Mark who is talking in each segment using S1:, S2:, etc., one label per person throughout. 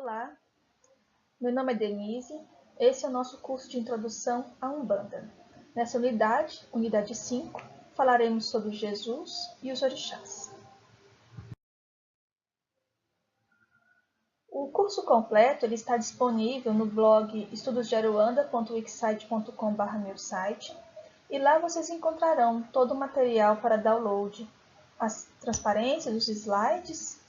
S1: Olá, meu nome é Denise, esse é o nosso curso de Introdução à Umbanda. Nessa unidade 5, falaremos sobre Jesus e os orixás. O curso completo está disponível no blog estudosdearuanda.wixsite.com/meu site e lá vocês encontrarão todo o material para download, as transparências, os slides,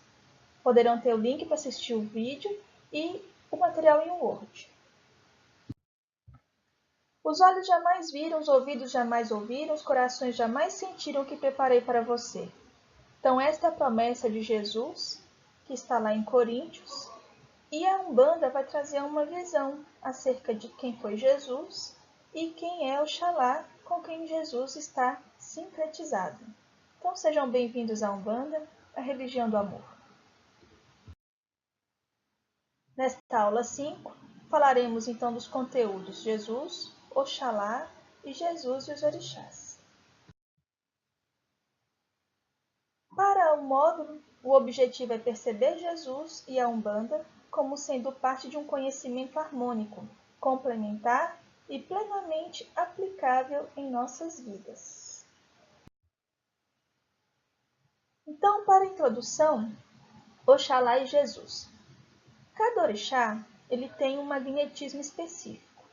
S1: poderão ter o link para assistir o vídeo e o material em Word. Os olhos jamais viram, os ouvidos jamais ouviram, os corações jamais sentiram o que preparei para você. Então esta é a promessa de Jesus, que está lá em Coríntios, e a Umbanda vai trazer uma visão acerca de quem foi Jesus e quem é Oxalá com quem Jesus está sincretizado. Então sejam bem-vindos à Umbanda, a religião do amor. Nesta aula 5, falaremos então dos conteúdos Jesus, Oxalá e Jesus e os orixás. Para o módulo, o objetivo é perceber Jesus e a Umbanda como sendo parte de um conhecimento harmônico, complementar e plenamente aplicável em nossas vidas. Então, para a introdução, Oxalá e Jesus. Cada orixá ele tem um magnetismo específico.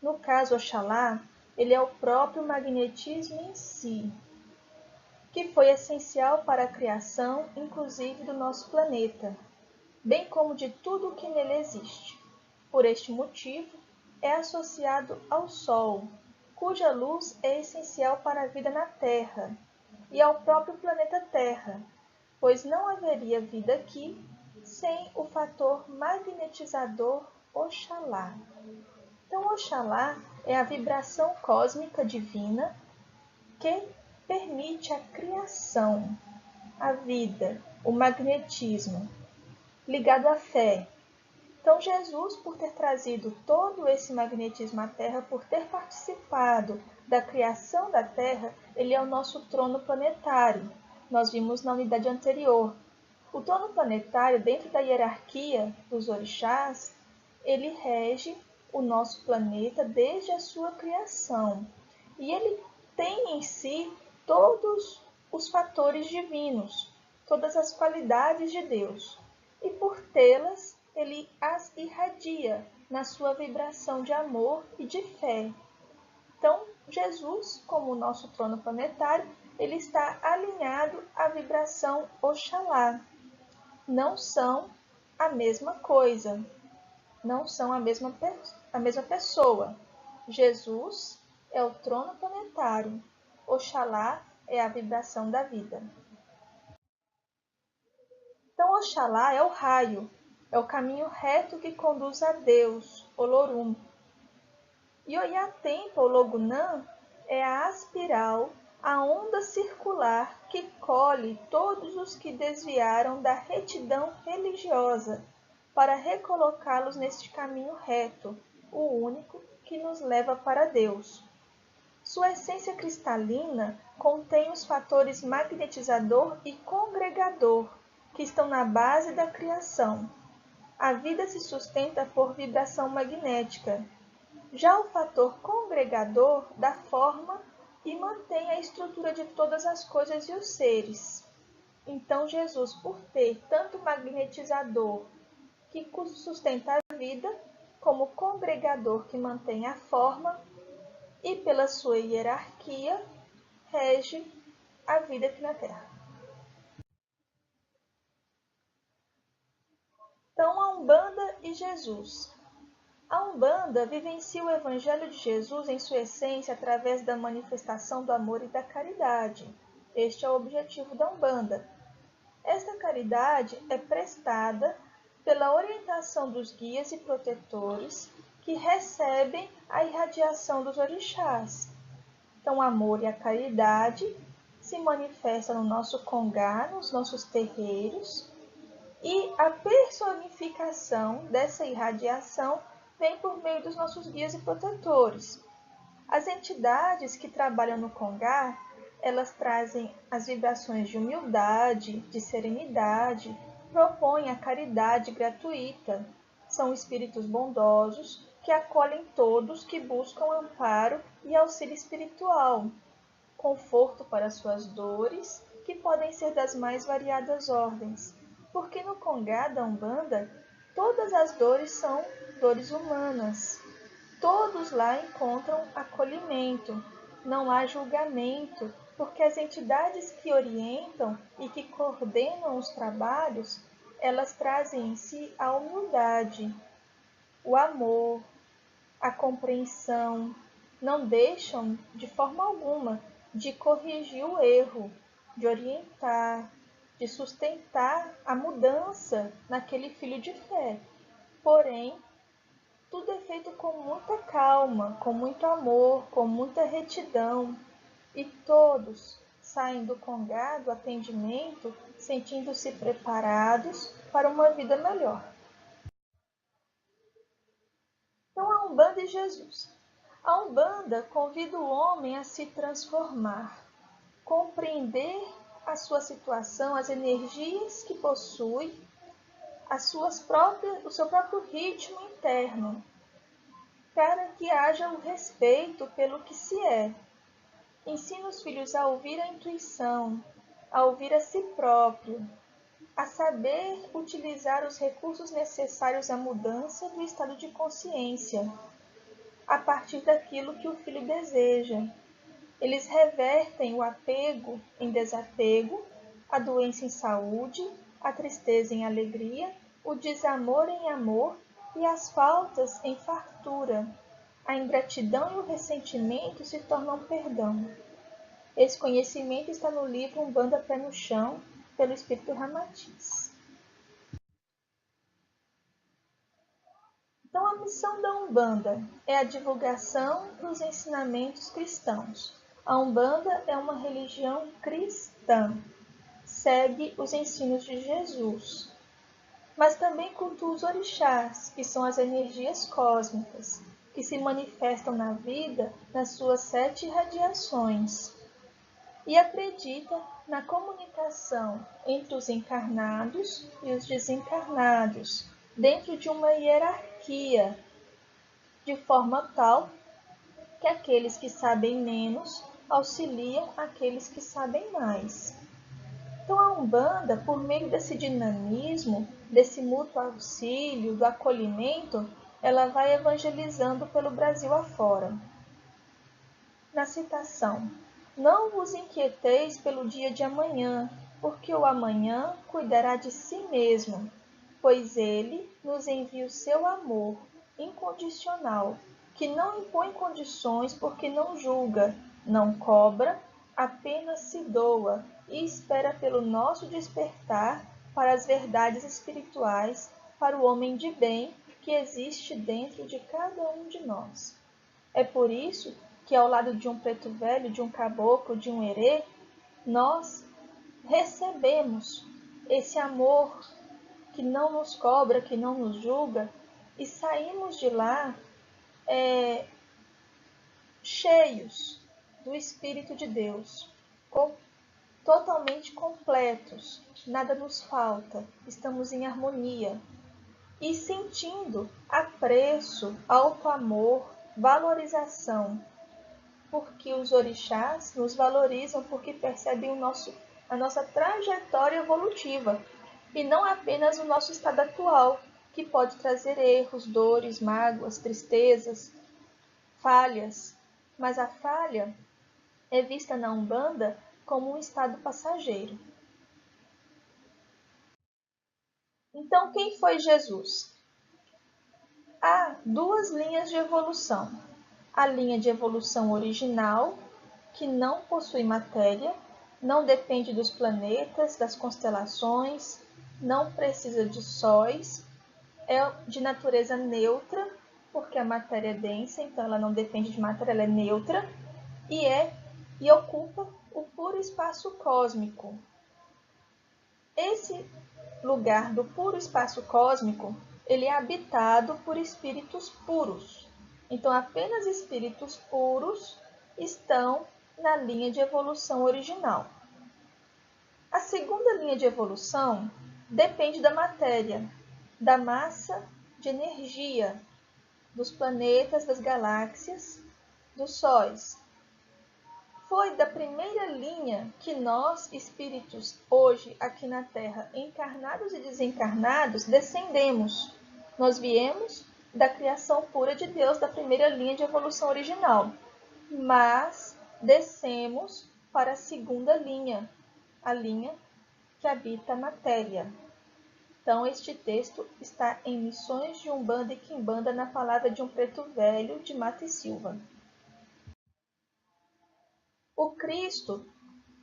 S1: No caso, Oxalá, ele é o próprio magnetismo em si, que foi essencial para a criação, inclusive do nosso planeta, bem como de tudo o que nele existe. Por este motivo, é associado ao Sol, cuja luz é essencial para a vida na Terra, e ao próprio planeta Terra, pois não haveria vida aqui sem o fator magnetizador Oxalá. Então, Oxalá é a vibração cósmica divina que permite a criação, a vida, o magnetismo, ligado à fé. Então, Jesus, por ter trazido todo esse magnetismo à Terra, por ter participado da criação da Terra, ele é o nosso trono planetário. Nós vimos na unidade anterior. O trono planetário, dentro da hierarquia dos orixás, ele rege o nosso planeta desde a sua criação. E ele tem em si todos os fatores divinos, todas as qualidades de Deus. E por tê-las, ele as irradia na sua vibração de amor e de fé. Então, Jesus, como o nosso trono planetário, ele está alinhado à vibração Oxalá. Não são a mesma coisa, não são a mesma pessoa. Jesus é o trono planetário, Oxalá é a vibração da vida. Então, Oxalá é o raio, é o caminho reto que conduz a Deus, Olorum. E Oiatempa, ou Logunã, é a aspiral, a onda circular que colhe todos os que desviaram da retidão religiosa, para recolocá-los neste caminho reto, o único que nos leva para Deus. Sua essência cristalina contém os fatores magnetizador e congregador, que estão na base da criação. A vida se sustenta por vibração magnética. Já o fator congregador dá forma e mantém a estrutura de todas as coisas e os seres. Então, Jesus, por ter tanto magnetizador que sustenta a vida, como congregador que mantém a forma, e pela sua hierarquia, rege a vida aqui na Terra. Então, a Umbanda e Jesus. A Umbanda vivencia o Evangelho de Jesus em sua essência através da manifestação do amor e da caridade. Este é o objetivo da Umbanda. Esta caridade é prestada pela orientação dos guias e protetores que recebem a irradiação dos orixás. Então, o amor e a caridade se manifestam no nosso congá, nos nossos terreiros, e a personificação dessa irradiação vem por meio dos nossos guias e protetores. As entidades que trabalham no congá, elas trazem as vibrações de humildade, de serenidade, propõem a caridade gratuita, são espíritos bondosos que acolhem todos que buscam amparo e auxílio espiritual, conforto para suas dores, que podem ser das mais variadas ordens, porque no Congá da Umbanda, todas as dores são dores humanas. Todos lá encontram acolhimento, não há julgamento, porque as entidades que orientam e que coordenam os trabalhos, elas trazem em si a humildade, o amor, a compreensão, não deixam de forma alguma de corrigir o erro, de orientar, de sustentar a mudança naquele filho de fé. Porém, tudo é feito com muita calma, com muito amor, com muita retidão, e todos saem do Congá, do atendimento, sentindo-se preparados para uma vida melhor. Então, a Umbanda e Jesus. A Umbanda convida o homem a se transformar, compreender a sua situação, as energias que possui, o seu próprio ritmo interno, para que haja o respeito pelo que se é. Ensina os filhos a ouvir a intuição, a ouvir a si próprio, a saber utilizar os recursos necessários à mudança do estado de consciência, a partir daquilo que o filho deseja. Eles revertem o apego em desapego, a doença em saúde, a tristeza em alegria, o desamor em amor e as faltas em fartura. A ingratidão e o ressentimento se tornam perdão. Esse conhecimento está no livro Umbanda Pé no Chão, pelo Espírito Ramatiz. Então, a missão da Umbanda é a divulgação dos ensinamentos cristãos. A Umbanda é uma religião cristã, segue os ensinos de Jesus, mas também cultua os orixás, que são as energias cósmicas, que se manifestam na vida nas suas 7 radiações, e acredita na comunicação entre os encarnados e os desencarnados, dentro de uma hierarquia, de forma tal que aqueles que sabem menos auxiliam aqueles que sabem mais. Então, a Umbanda, por meio desse dinamismo, desse mútuo auxílio, do acolhimento, ela vai evangelizando pelo Brasil afora. Na citação: não vos inquieteis pelo dia de amanhã, porque o amanhã cuidará de si mesmo, pois ele nos envia o seu amor incondicional, que não impõe condições porque não julga, não cobra, apenas se doa e espera pelo nosso despertar para as verdades espirituais, para o homem de bem que existe dentro de cada um de nós. É por isso que ao lado de um preto velho, de um caboclo, de um herê, nós recebemos esse amor que não nos cobra, que não nos julga, e saímos de lá cheios do Espírito de Deus, totalmente completos, nada nos falta, estamos em harmonia e sentindo apreço, alto amor, valorização, porque os orixás nos valorizam porque percebem a nossa trajetória evolutiva e não apenas o nosso estado atual, que pode trazer erros, dores, mágoas, tristezas, falhas, mas a falha é vista na Umbanda como um estado passageiro. Então, quem foi Jesus? Há 2 linhas de evolução. A linha de evolução original, que não possui matéria, não depende dos planetas, das constelações, não precisa de sóis, é de natureza neutra, porque a matéria é densa, então ela não depende de matéria, ela é neutra, e ocupa o puro espaço cósmico. Esse lugar do puro espaço cósmico, ele é habitado por espíritos puros. Então, apenas espíritos puros estão na linha de evolução original. A segunda linha de evolução depende da matéria, da massa, de energia dos planetas, das galáxias, dos sóis. Foi da primeira linha que nós, espíritos, hoje aqui na Terra, encarnados e desencarnados, descendemos. Nós viemos da criação pura de Deus, da primeira linha de evolução original. Mas descemos para a segunda linha, a linha que habita a matéria. Então, este texto está em Missões de Umbanda e Quimbanda, na palavra de um preto velho de Mata e Silva. O Cristo,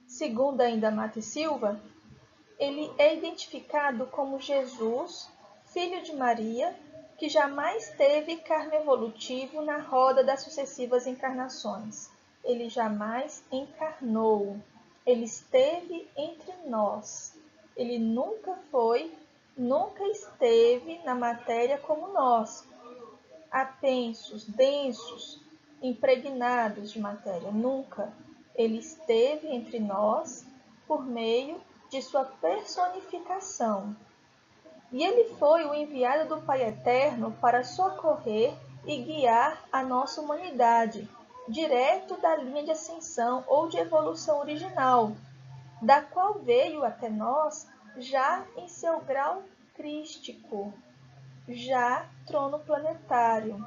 S1: segundo ainda Mata e Silva, ele é identificado como Jesus, filho de Maria, que jamais teve carne evolutivo na roda das sucessivas encarnações. Ele jamais encarnou. Ele esteve entre nós. Ele nunca esteve na matéria como nós, apensos, densos, impregnados de matéria. Nunca. Ele esteve entre nós por meio de sua personificação. E ele foi o enviado do Pai Eterno para socorrer e guiar a nossa humanidade, direto da linha de ascensão ou de evolução original, da qual veio até nós já em seu grau crístico, já trono planetário.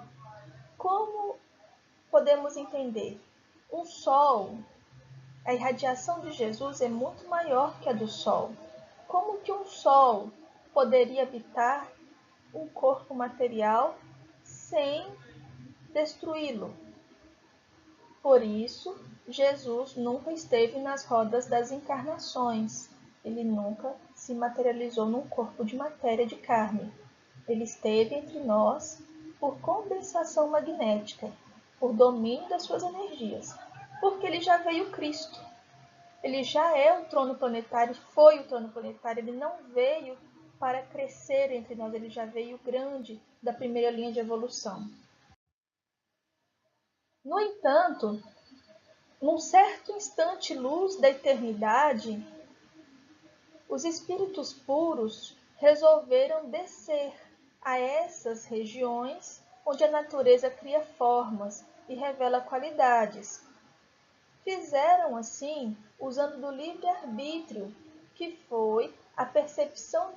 S1: Como podemos entender? Um Sol, a irradiação de Jesus é muito maior que a do Sol. Como que um Sol poderia habitar um corpo material sem destruí-lo? Por isso, Jesus nunca esteve nas rodas das encarnações. Ele nunca se materializou num corpo de matéria de carne. Ele esteve entre nós por condensação magnética, por domínio das suas energias, porque ele já veio Cristo. Ele já é o trono planetário, foi o trono planetário, ele não veio para crescer entre nós, ele já veio grande da primeira linha de evolução. No entanto, num certo instante luz da eternidade, os espíritos puros resolveram descer a essas regiões onde a natureza cria formas e revela qualidades. Fizeram assim usando do livre-arbítrio, que foi a percepção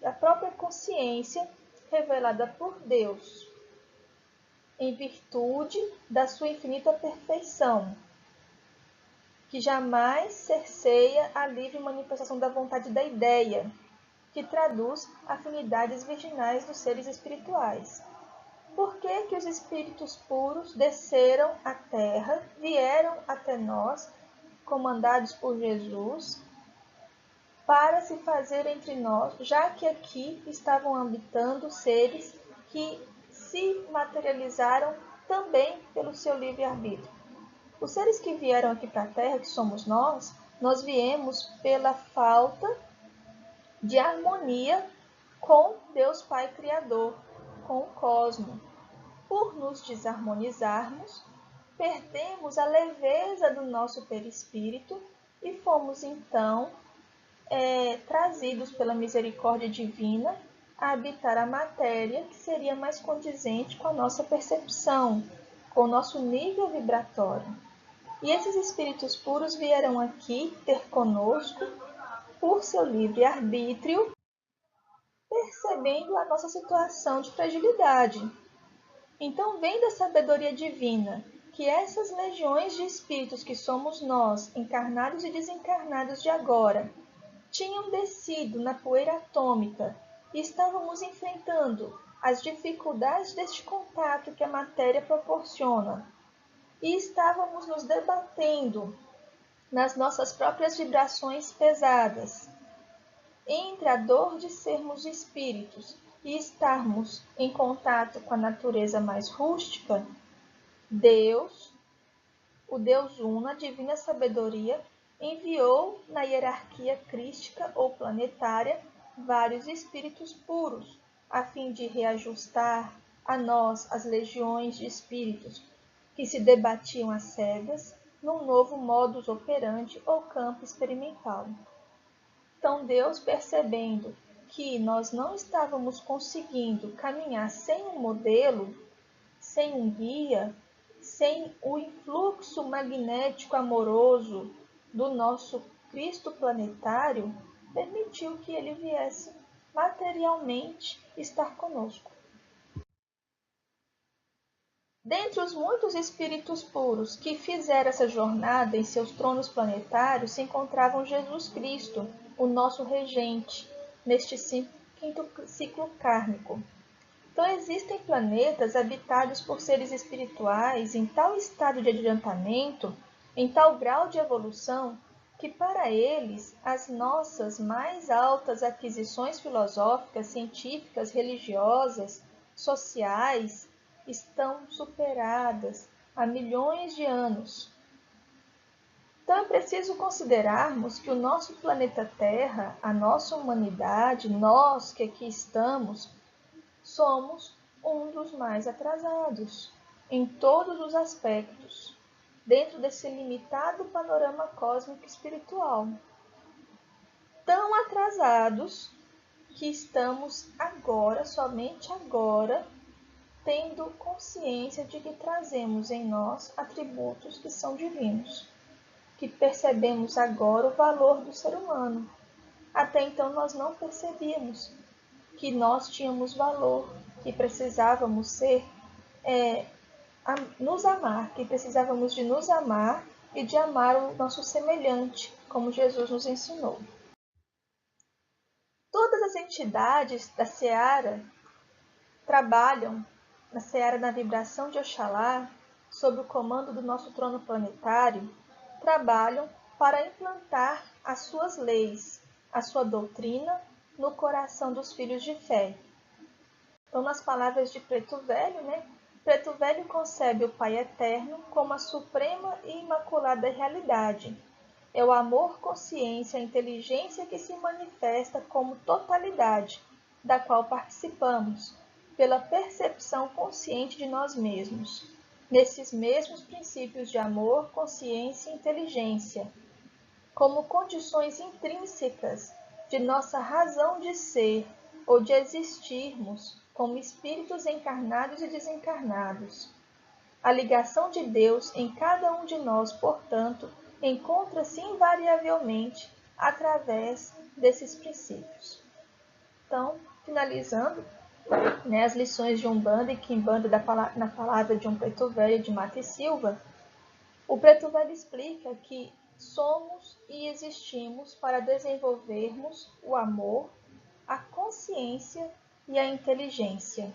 S1: da própria consciência revelada por Deus, em virtude da sua infinita perfeição, que jamais cerceia a livre manifestação da vontade da ideia, que traduz afinidades virginais dos seres espirituais. Por que que os espíritos puros desceram à Terra, vieram até nós, comandados por Jesus, para se fazer entre nós, já que aqui estavam habitando seres que se materializaram também pelo seu livre-arbítrio? Os seres que vieram aqui para a Terra, que somos nós viemos pela falta de harmonia com Deus Pai Criador, com o cosmos. Por nos desarmonizarmos, perdemos a leveza do nosso perispírito e fomos então trazidos pela misericórdia divina a habitar a matéria, que seria mais condizente com a nossa percepção, com o nosso nível vibratório. E esses espíritos puros vieram aqui ter conosco, por seu livre-arbítrio, percebendo a nossa situação de fragilidade. Então, vem da sabedoria divina que essas legiões de espíritos que somos nós, encarnados e desencarnados de agora, tinham descido na poeira atômica e estávamos enfrentando as dificuldades deste contato que a matéria proporciona. E estávamos nos debatendo nas nossas próprias vibrações pesadas, entre a dor de sermos espíritos e estarmos em contato com a natureza mais rústica. Deus, o Deus Uno, a divina sabedoria, enviou na hierarquia crística ou planetária vários espíritos puros, a fim de reajustar a nós as legiões de espíritos que se debatiam às cegas num novo modus operandi ou campo experimental. Então Deus, percebendo que nós não estávamos conseguindo caminhar sem um modelo, sem um guia, sem o influxo magnético amoroso do nosso Cristo planetário, permitiu que ele viesse materialmente estar conosco. Dentre os muitos espíritos puros que fizeram essa jornada em seus tronos planetários, se encontravam Jesus Cristo, o nosso regente, neste quinto ciclo kármico. Então, existem planetas habitados por seres espirituais em tal estado de adiantamento, em tal grau de evolução, que para eles as nossas mais altas aquisições filosóficas, científicas, religiosas, sociais, estão superadas há milhões de anos. Então é preciso considerarmos que o nosso planeta Terra, a nossa humanidade, nós que aqui estamos, somos um dos mais atrasados em todos os aspectos, dentro desse limitado panorama cósmico espiritual. Tão atrasados que estamos agora, somente agora, tendo consciência de que trazemos em nós atributos que são divinos, que percebemos agora o valor do ser humano. Até então nós não percebíamos que nós tínhamos valor, que precisávamos nos amar, que precisávamos de nos amar e de amar o nosso semelhante, como Jesus nos ensinou. Todas as entidades da Seara trabalham na Seara da Vibração de Oxalá, sob o comando do nosso trono planetário, trabalham para implantar as suas leis, a sua doutrina no coração dos filhos de fé. Então, nas palavras de Preto Velho, Preto Velho concebe o Pai Eterno como a suprema e imaculada realidade. É o amor, consciência, a inteligência que se manifesta como totalidade, da qual participamos, pela percepção consciente de nós mesmos, nesses mesmos princípios de amor, consciência e inteligência, como condições intrínsecas de nossa razão de ser ou de existirmos como espíritos encarnados e desencarnados. A ligação de Deus em cada um de nós, portanto, encontra-se invariavelmente através desses princípios. Então, finalizando, as lições de Umbanda e Quimbanda na palavra de um Preto Velho de Mata e Silva, o Preto Velho explica que somos e existimos para desenvolvermos o amor, a consciência e a inteligência.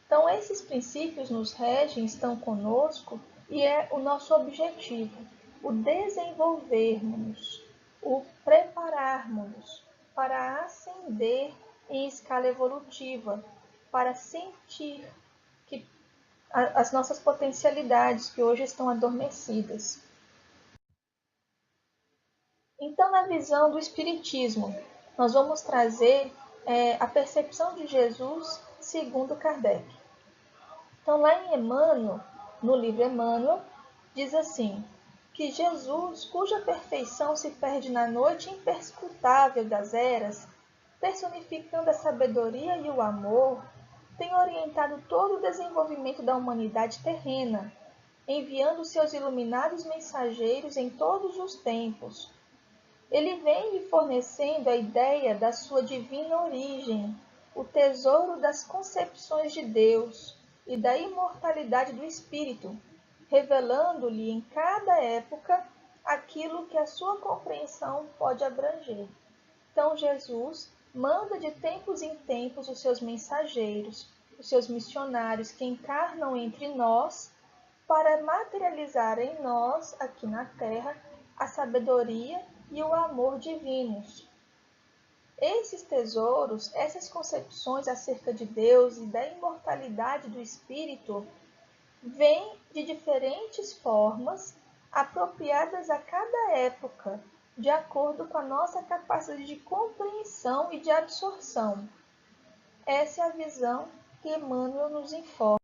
S1: Então, esses princípios nos regem, estão conosco e é o nosso objetivo, o desenvolvermos, o prepararmos para ascender em escala evolutiva, para sentir que as nossas potencialidades que hoje estão adormecidas. Então, na visão do Espiritismo, nós vamos trazer a percepção de Jesus segundo Kardec. Então, lá em Emmanuel, no livro Emmanuel, diz assim, que Jesus, cuja perfeição se perde na noite imperscrutável das eras, personificando a sabedoria e o amor, tem orientado todo o desenvolvimento da humanidade terrena, enviando seus iluminados mensageiros em todos os tempos. Ele vem lhe fornecendo a ideia da sua divina origem, o tesouro das concepções de Deus e da imortalidade do Espírito, revelando-lhe em cada época aquilo que a sua compreensão pode abranger. Então, Jesus manda de tempos em tempos os seus mensageiros, os seus missionários que encarnam entre nós para materializar em nós, aqui na Terra, a sabedoria e o amor divinos. Esses tesouros, essas concepções acerca de Deus e da imortalidade do Espírito, vêm de diferentes formas, apropriadas a cada época, de acordo com a nossa capacidade de compreensão e de absorção. Essa é a visão que Emmanuel nos informa.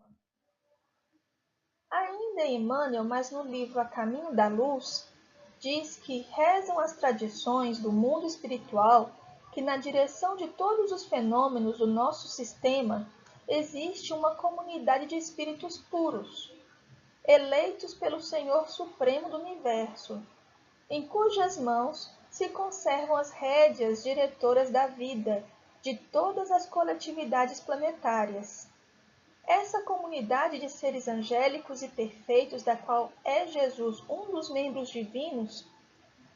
S1: Ainda Emmanuel, mas no livro A Caminho da Luz, diz que rezam as tradições do mundo espiritual que na direção de todos os fenômenos do nosso sistema existe uma comunidade de espíritos puros, eleitos pelo Senhor Supremo do Universo, em cujas mãos se conservam as rédeas diretoras da vida de todas as coletividades planetárias. Essa comunidade de seres angélicos e perfeitos, da qual é Jesus um dos membros divinos,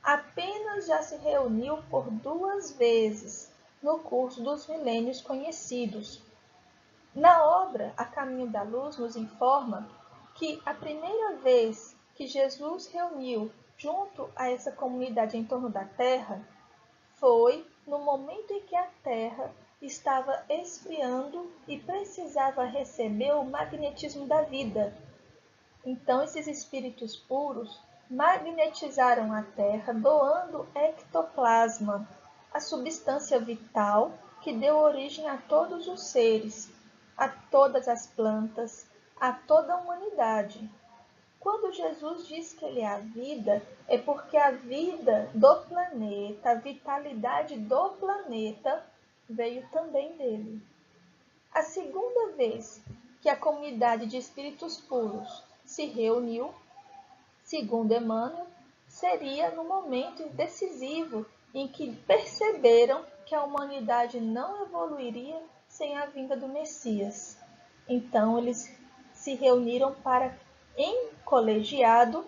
S1: apenas já se reuniu por 2 vezes no curso dos milênios conhecidos. Na obra A Caminho da Luz nos informa que a primeira vez que Jesus reuniu junto a essa comunidade em torno da Terra foi no momento em que a Terra estava esfriando e precisava receber o magnetismo da vida. Então esses espíritos puros magnetizaram a Terra, doando ectoplasma, a substância vital que deu origem a todos os seres, a todas as plantas, a toda a humanidade. Quando Jesus diz que ele é a vida, é porque a vida do planeta, a vitalidade do planeta, veio também dele. A segunda vez que a comunidade de espíritos puros se reuniu, segundo Emmanuel, seria no momento decisivo em que perceberam que a humanidade não evoluiria sem a vinda do Messias. Então eles se reuniram para, em colegiado,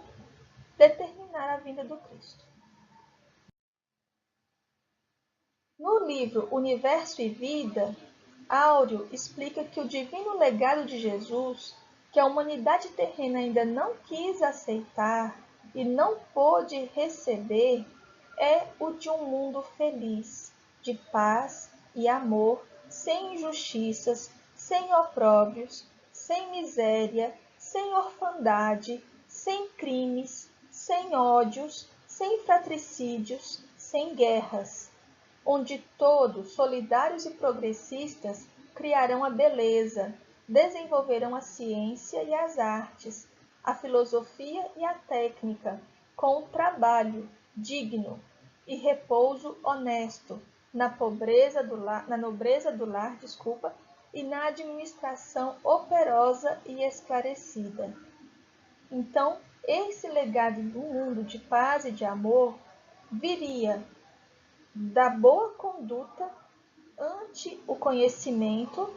S1: determinar a vinda do Cristo. No livro Universo e Vida, Áureo explica que o divino legado de Jesus, que a humanidade terrena ainda não quis aceitar e não pôde receber, é o de um mundo feliz, de paz e amor, sem injustiças, sem opróbrios, sem miséria, sem orfandade, sem crimes, sem ódios, sem fratricídios, sem guerras, onde todos, solidários e progressistas, criarão a beleza, desenvolverão a ciência e as artes, a filosofia e a técnica, com o trabalho digno e repouso honesto, na nobreza do lar, e na administração operosa e esclarecida. Então, esse legado do mundo de paz e de amor viria da boa conduta ante o conhecimento,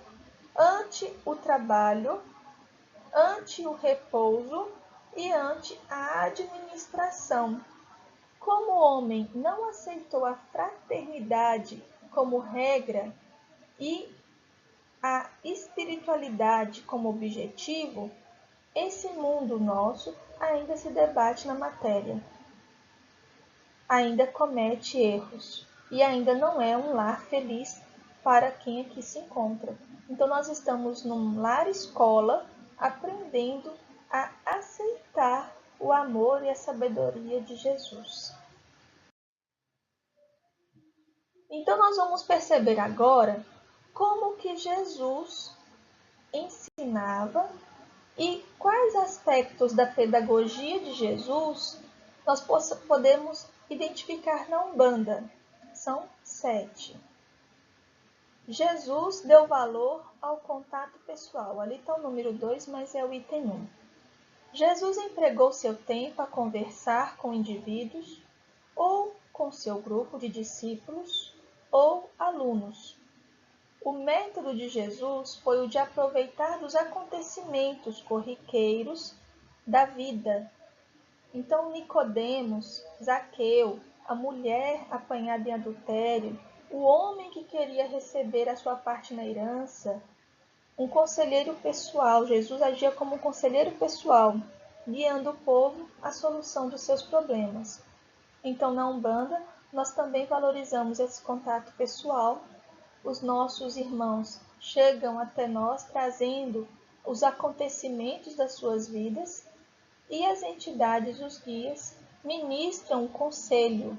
S1: ante o trabalho, ante o repouso e ante a administração. Como o homem não aceitou a fraternidade como regra e a espiritualidade como objetivo, esse mundo nosso ainda se debate na matéria, ainda comete erros e ainda não é um lar feliz para quem aqui se encontra. Então nós estamos num lar-escola aprendendo a aceitar o amor e a sabedoria de Jesus. Então nós vamos perceber agora como que Jesus ensinava e quais aspectos da pedagogia de Jesus nós podemos identificar na Umbanda. São 7. Jesus deu valor ao contato pessoal. Ali está o número 2, mas é o item 1. Jesus empregou seu tempo a conversar com indivíduos ou com seu grupo de discípulos ou alunos. O método de Jesus foi o de aproveitar dos acontecimentos corriqueiros da vida. Então, Nicodemos, Zaqueu, a mulher apanhada em adultério, o homem que queria receber a sua parte na herança, um conselheiro pessoal. Jesus agia como um conselheiro pessoal, guiando o povo à solução dos seus problemas. Então, na Umbanda, nós também valorizamos esse contato pessoal. Os nossos irmãos chegam até nós trazendo os acontecimentos das suas vidas e as entidades, os guias, ministram o conselho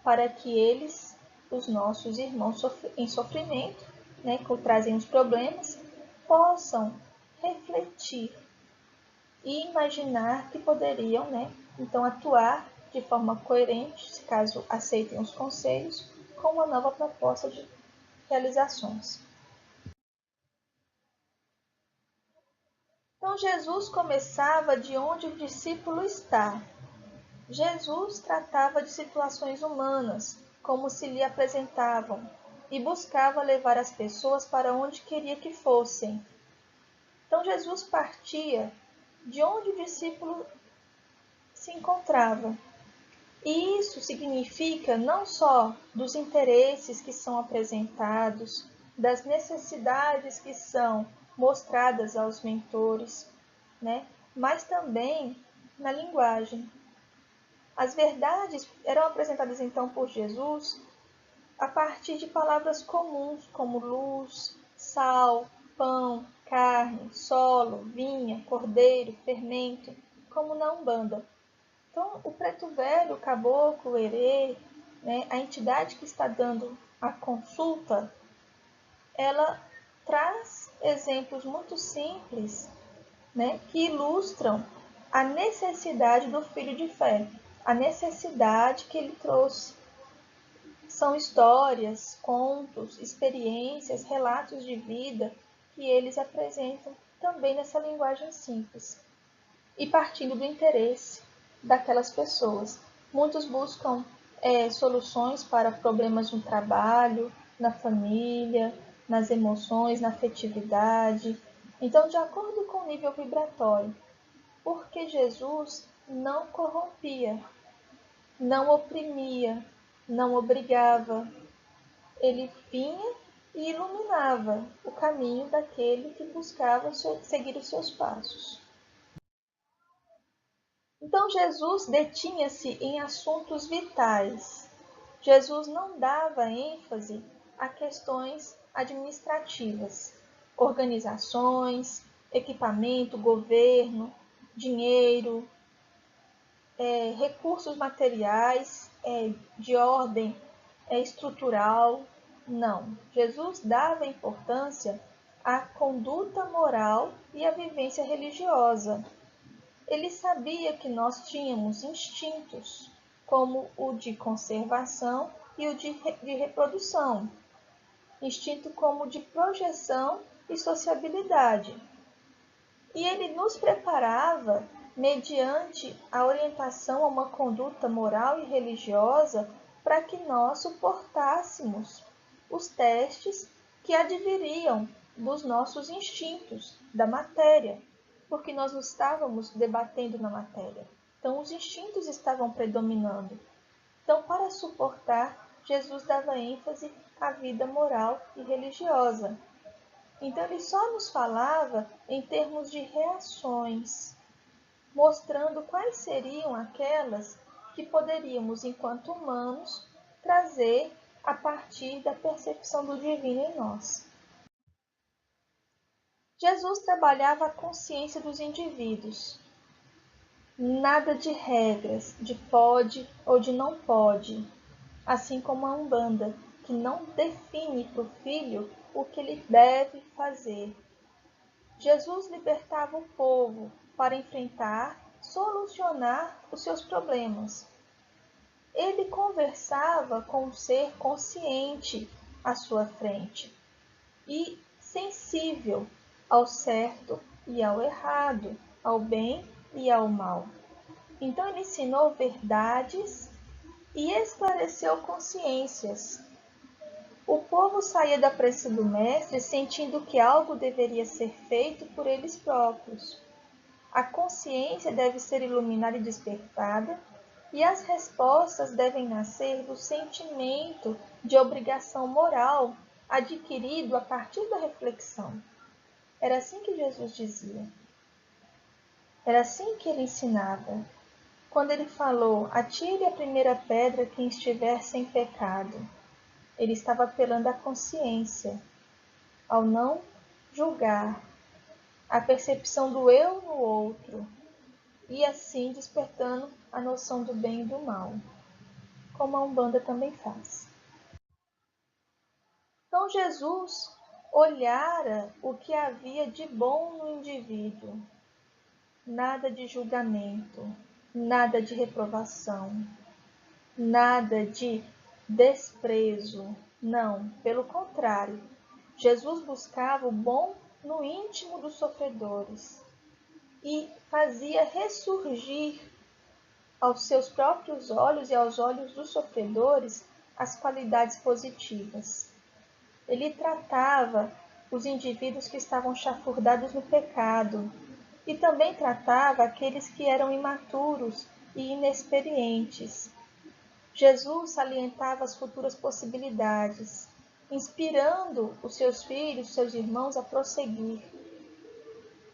S1: para que eles, os nossos irmãos em sofrimento, que trazem os problemas, possam refletir e imaginar que poderiam, então, atuar de forma coerente, se caso aceitem os conselhos, com uma nova proposta de realizações. Então Jesus começava de onde o discípulo está. Jesus tratava de situações humanas, como se lhe apresentavam, e buscava levar as pessoas para onde queria que fossem. Então Jesus partia de onde o discípulo se encontrava. E isso significa não só dos interesses que são apresentados, das necessidades que são mostradas aos mentores, né? Mas também na linguagem. As verdades eram apresentadas então por Jesus a partir de palavras comuns como luz, sal, pão, carne, solo, vinha, cordeiro, fermento, como na Umbanda. Então, o preto velho, o caboclo, o herê, né, a entidade que está dando a consulta, ela traz exemplos muito simples, né, que ilustram a necessidade do filho de fé, a necessidade que ele trouxe. São histórias, contos, experiências, relatos de vida que eles apresentam também nessa linguagem simples e partindo do interesse daquelas pessoas. Muitos buscam soluções para problemas no trabalho, na família, nas emoções, na afetividade. Então, de acordo com o nível vibratório, porque Jesus não corrompia, não oprimia, não obrigava. Ele vinha e iluminava o caminho daquele que buscava seguir os seus passos. Então Jesus detinha-se em assuntos vitais. Jesus não dava ênfase a questões administrativas, organizações, equipamento, governo, dinheiro, recursos materiais de ordem estrutural. Não. Jesus dava importância à conduta moral e à vivência religiosa. Ele sabia que nós tínhamos instintos, como o de conservação e o de reprodução, instinto como o de projeção e sociabilidade. E ele nos preparava, mediante a orientação a uma conduta moral e religiosa, para que nós suportássemos os testes que adviriam dos nossos instintos, da matéria, porque nós não estávamos debatendo na matéria. Então, os instintos estavam predominando. Então, para suportar, Jesus dava ênfase à vida moral e religiosa. Então, ele só nos falava em termos de reações, mostrando quais seriam aquelas que poderíamos, enquanto humanos, trazer a partir da percepção do divino em nós. Jesus trabalhava a consciência dos indivíduos. Nada de regras, de pode ou de não pode, assim como a Umbanda, que não define para o filho o que ele deve fazer. Jesus libertava o povo para enfrentar, solucionar os seus problemas. Ele conversava com um ser consciente à sua frente e sensível ao certo e ao errado, ao bem e ao mal. Então ele ensinou verdades e esclareceu consciências. O povo saía da presença do mestre sentindo que algo deveria ser feito por eles próprios. A consciência deve ser iluminada e despertada, e as respostas devem nascer do sentimento de obrigação moral adquirido a partir da reflexão. Era assim que Jesus dizia. Era assim que ele ensinava. Quando ele falou, atire a primeira pedra quem estiver sem pecado, ele estava apelando à consciência, ao não julgar, à percepção do eu no outro, e assim despertando a noção do bem e do mal, como a Umbanda também faz. Então Jesus olhara o que havia de bom no indivíduo, nada de julgamento, nada de reprovação, nada de desprezo. Não, pelo contrário. Jesus buscava o bom no íntimo dos sofredores e fazia ressurgir aos seus próprios olhos e aos olhos dos sofredores as qualidades positivas. Ele tratava os indivíduos que estavam chafurdados no pecado e também tratava aqueles que eram imaturos e inexperientes. Jesus salientava as futuras possibilidades, inspirando os seus filhos, seus irmãos a prosseguir,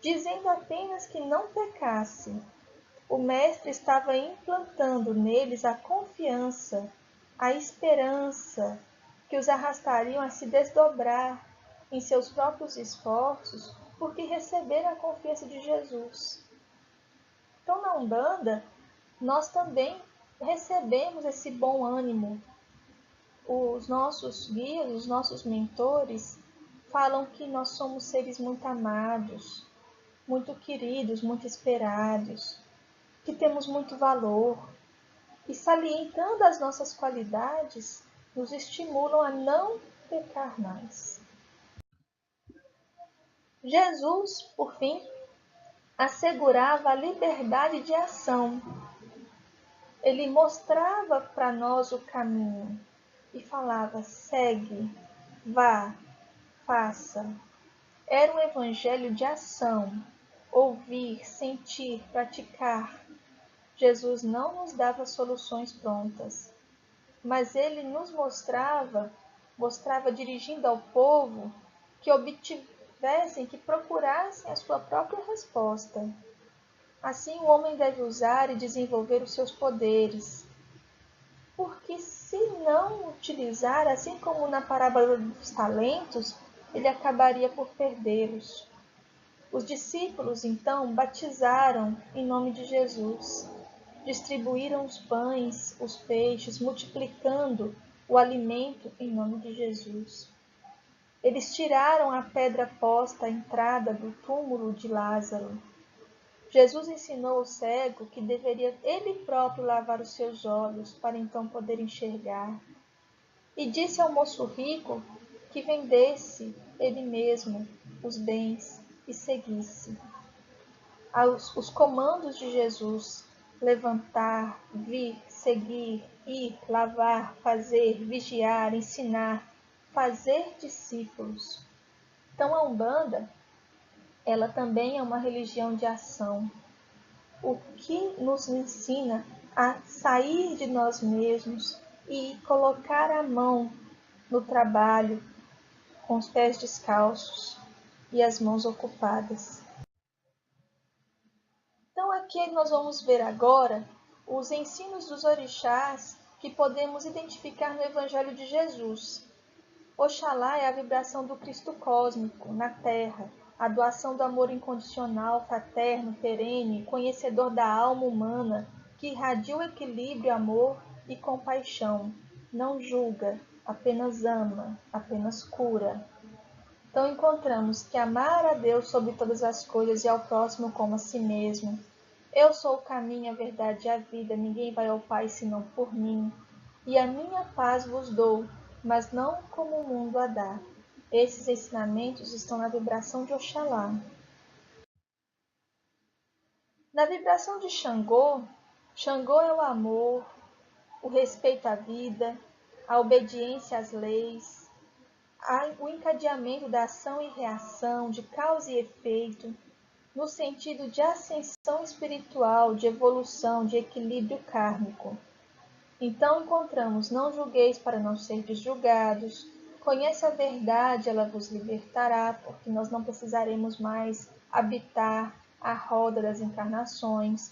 S1: dizendo apenas que não pecassem. O Mestre estava implantando neles a confiança, a esperança que os arrastariam a se desdobrar em seus próprios esforços, porque receberam a confiança de Jesus. Então, na Umbanda, nós também recebemos esse bom ânimo. Os nossos guias, os nossos mentores, falam que nós somos seres muito amados, muito queridos, muito esperados, que temos muito valor, e salientando as nossas qualidades, nos estimulam a não pecar mais. Jesus, por fim, assegurava a liberdade de ação. Ele mostrava para nós o caminho e falava: segue, vá, faça. Era um evangelho de ação, ouvir, sentir, praticar. Jesus não nos dava soluções prontas, mas ele nos mostrava dirigindo ao povo que obtivessem, que procurassem a sua própria resposta. Assim o homem deve usar e desenvolver os seus poderes, porque se não utilizar, assim como na parábola dos talentos, ele acabaria por perdê-los. Os discípulos, então, batizaram em nome de Jesus, distribuíram os pães, os peixes, multiplicando o alimento em nome de Jesus. Eles tiraram a pedra posta à entrada do túmulo de Lázaro. Jesus ensinou ao cego que deveria ele próprio lavar os seus olhos para então poder enxergar. E disse ao moço rico que vendesse ele mesmo os bens e seguisse. Os comandos de Jesus: levantar, vir, seguir, ir, lavar, fazer, vigiar, ensinar, fazer discípulos. Então a Umbanda, ela também é uma religião de ação, o que nos ensina a sair de nós mesmos e colocar a mão no trabalho com os pés descalços e as mãos ocupadas. Então aqui nós vamos ver agora os ensinos dos orixás que podemos identificar no Evangelho de Jesus. Oxalá é a vibração do Cristo cósmico na Terra, a doação do amor incondicional, fraterno, perene, conhecedor da alma humana, que irradia o equilíbrio, amor e compaixão. Não julga, apenas ama, apenas cura. Então encontramos que amar a Deus sobre todas as coisas e ao próximo como a si mesmo. Eu sou o caminho, a verdade e a vida, ninguém vai ao Pai senão por mim. E a minha paz vos dou, mas não como o mundo a dá. Esses ensinamentos estão na vibração de Oxalá. Na vibração de Xangô, Xangô é o amor, o respeito à vida, a obediência às leis, o encadeamento da ação e reação, de causa e efeito, no sentido de ascensão espiritual, de evolução, de equilíbrio kármico. Então encontramos: não julgueis para não serdes julgados, conhece a verdade, ela vos libertará, porque nós não precisaremos mais habitar a roda das encarnações.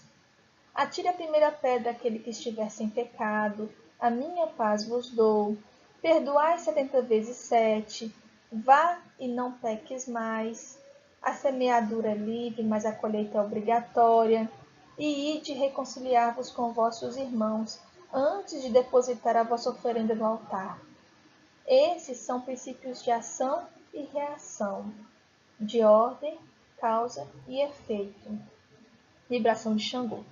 S1: Atire a primeira pedra aquele que estiver sem pecado, a minha paz vos dou. Perdoai 70 vezes 7, vá e não peques mais. A semeadura é livre, mas a colheita é obrigatória. E ide reconciliar-vos com vossos irmãos, antes de depositar a vossa oferenda no altar. Esses são princípios de ação e reação, de ordem, causa e efeito. Vibração de Xangô.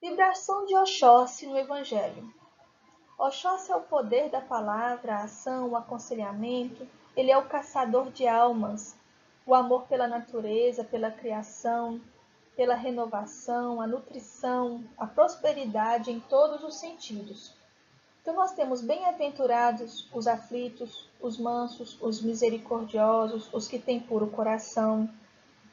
S1: Vibração de Oxóssi no Evangelho. Oxóssi é o poder da palavra, a ação, o aconselhamento. Ele é o caçador de almas, o amor pela natureza, pela criação, pela renovação, a nutrição, a prosperidade em todos os sentidos. Então nós temos bem-aventurados os aflitos, os mansos, os misericordiosos, os que têm puro coração.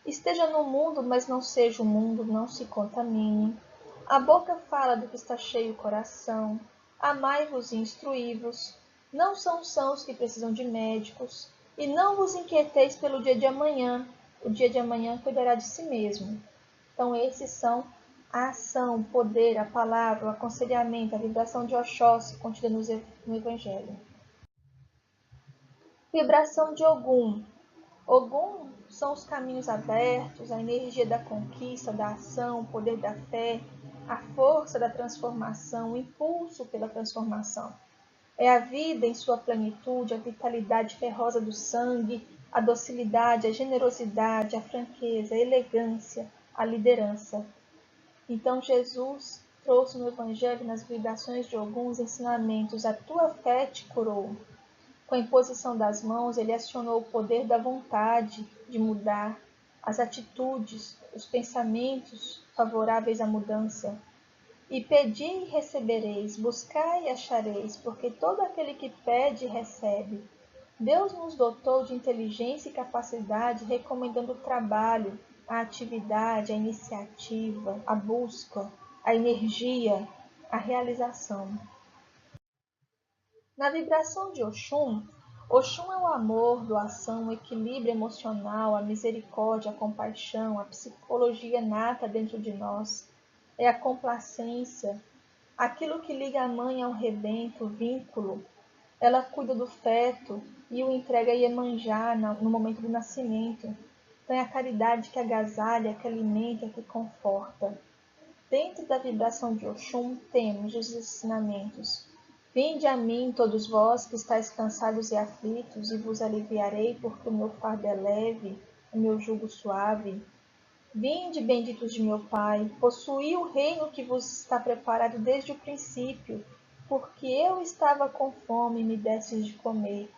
S1: Esteja no mundo, mas não seja o mundo, não se contamine. A boca fala do que está cheio o coração. Amai-vos e instruí-vos. Não são sãos que precisam de médicos. E não vos inquieteis pelo dia de amanhã. O dia de amanhã cuidará de si mesmo. Então esses são a ação, o poder, a palavra, o aconselhamento, a vibração de Oxóssi contida no Evangelho. Vibração de Ogum. Ogum são os caminhos abertos, a energia da conquista, da ação, o poder da fé, a força da transformação, o impulso pela transformação. É a vida em sua plenitude, a vitalidade ferrosa do sangue, a docilidade, a generosidade, a franqueza, a elegância, a liderança. Então Jesus trouxe no Evangelho, nas vibrações de alguns ensinamentos, a tua fé te curou. Com a imposição das mãos, ele acionou o poder da vontade de mudar, as atitudes, os pensamentos favoráveis à mudança. E pedi e recebereis, buscai e achareis, porque todo aquele que pede, recebe. Deus nos dotou de inteligência e capacidade, recomendando o trabalho, a atividade, a iniciativa, a busca, a energia, a realização. Na vibração de Oxum, Oxum é o amor, doação, o equilíbrio emocional, a misericórdia, a compaixão, a psicologia nata dentro de nós. É a complacência, aquilo que liga a mãe ao rebento, o vínculo. Ela cuida do feto e o entrega a Iemanjá no momento do nascimento. Então é a caridade que agasalha, que alimenta, que conforta. Dentro da vibração de Oxum temos os ensinamentos. Vinde a mim, todos vós que estáis cansados e aflitos, e vos aliviarei, porque o meu fardo é leve, o meu jugo suave. Vinde, benditos de meu Pai, possuí o reino que vos está preparado desde o princípio, porque eu estava com fome e me destes de comer.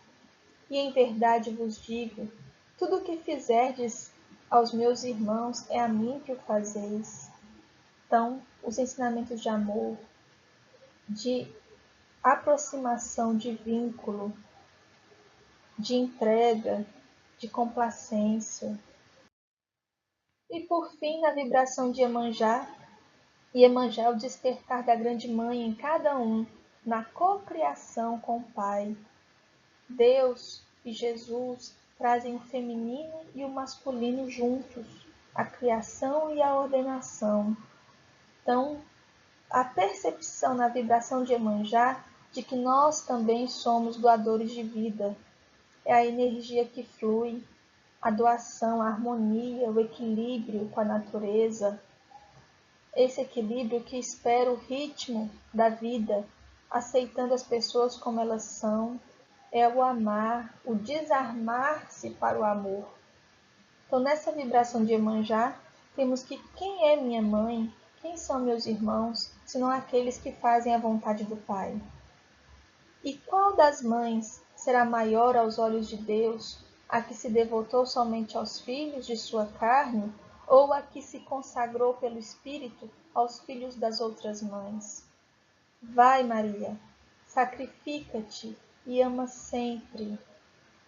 S1: E em verdade vos digo, tudo o que fizerdes aos meus irmãos é a mim que o fazeis. Então, os ensinamentos de amor, de aproximação, de vínculo, de entrega, de complacência. E por fim, na vibração de Iemanjá, Iemanjá é o despertar da grande mãe em cada um, na cocriação com o Pai. Deus e Jesus trazem o feminino e o masculino juntos, a criação e a ordenação. Então, a percepção na vibração de Iemanjá de que nós também somos doadores de vida. É a energia que flui, a doação, a harmonia, o equilíbrio com a natureza. Esse equilíbrio que espera o ritmo da vida, aceitando as pessoas como elas são, é o amar, o desarmar-se para o amor. Então, nessa vibração de Iemanjá, temos que quem é minha mãe, quem são meus irmãos, senão aqueles que fazem a vontade do Pai. E qual das mães será maior aos olhos de Deus, a que se devotou somente aos filhos de sua carne, ou a que se consagrou pelo Espírito aos filhos das outras mães? Vai, Maria, sacrifica-te e ama sempre.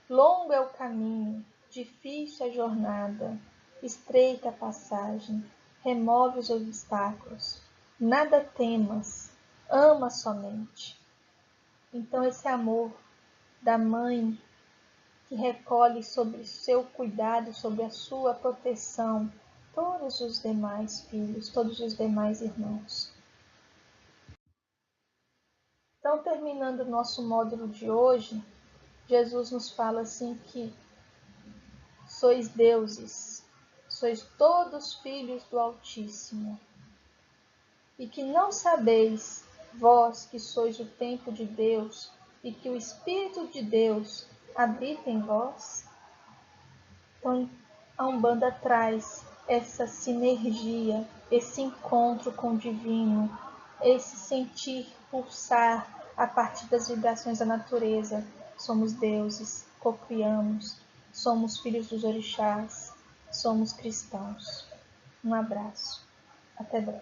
S1: Longo é o caminho, difícil a jornada, estreita a passagem, remove os obstáculos. Nada temas, ama somente. Então esse amor da mãe que recolhe sobre seu cuidado, sobre a sua proteção, todos os demais filhos, todos os demais irmãos. Então, terminando o nosso módulo de hoje, Jesus nos fala assim que sois deuses, sois todos filhos do Altíssimo, e que não sabeis, vós que sois o templo de Deus, e que o Espírito de Deus habita em vós? Então, a Umbanda traz essa sinergia, esse encontro com o divino, esse sentir pulsar a partir das vibrações da natureza, somos deuses, cocriamos, somos filhos dos orixás, somos cristãos. Um abraço. Até breve.